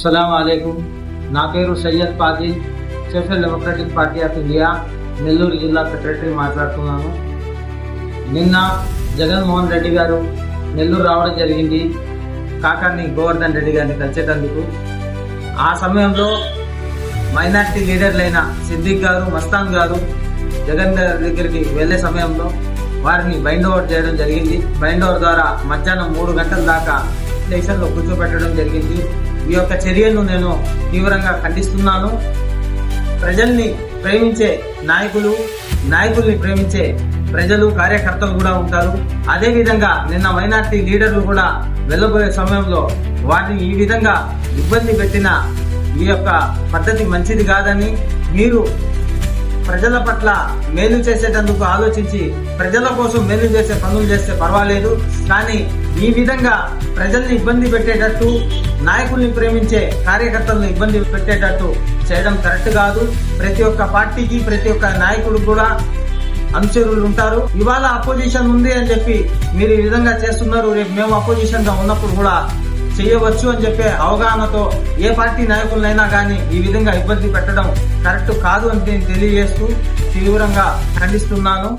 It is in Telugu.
సలాం అలైకుం. నా పేరు Syed puzzle, social democratic party of India Nellore జిల్లా సెక్రటరీ మాట్లాడుతున్నాను. నిన్న జగన్మోహన్ రెడ్డి గారు నెల్లూరు రావడం జరిగింది కాకాని గోవర్ధన్ రెడ్డి గారిని కలిసేటందుకు. ఆ సమయంలో మైనార్టీ లీడర్లైన సిద్దిక్ గారు, మస్తాన్ గారు జగన్ గారి దగ్గరికి వెళ్లే సమయంలో వారిని బైండ్ ఓవర్ చేయడం జరిగింది. బైండ్ ఓవర్ ద్వారా మధ్యాహ్నం 3 గంటల దాకా స్టేషన్లో కూర్చోబెట్టడం జరిగింది. ఈ యొక్క చర్యను నేను తీవ్రంగా ఖండిస్తున్నాను. ప్రజల్ని ప్రేమించే నాయకుల్ని ప్రేమించే ప్రజలు, కార్యకర్తలు కూడా ఉంటారు. అదే విధంగా నిన్న మైనార్టీ లీడర్లు కూడా వెళ్ళబోయే సమయంలో వారిని ఈ విధంగా ఇబ్బంది పెట్టిన ఈ యొక్క పద్ధతి మంచిది కాదని, మీరు ప్రజల పట్ల మేలు చేసేటందుకు ఆలోచించి ప్రజల కోసం మేలు చేసే పనులు చేస్తే పర్వాలేదు, కానీ ఈ విధంగా ప్రజల్ని ఇబ్బంది పెట్టేటట్టు, నాయకుల్ని ప్రేమించే కార్యకర్తలను ఇబ్బంది పెట్టేటట్టు చేయడం కరెక్ట్ కాదు. ప్రతి ఒక్క పార్టీకి, ప్రతి ఒక్క నాయకుడు కూడా అనుచరులు ఉంటారు. ఇవాళ అపోజిషన్ ఉంది అని చెప్పి మీరు ఈ విధంగా చేస్తున్నారు, రేపు మేము అపోజిషన్ గా ఉన్నప్పుడు కూడా చేయవచ్చు అని చెప్పే అవగాహనతో ఏ పార్టీ నాయకులైనా కానీ ఈ విధంగా ఇబ్బంది పెట్టడం కరెక్ట్ కాదు అని తెలియజేస్తూ తీవ్రంగా ఖండిస్తున్నాను.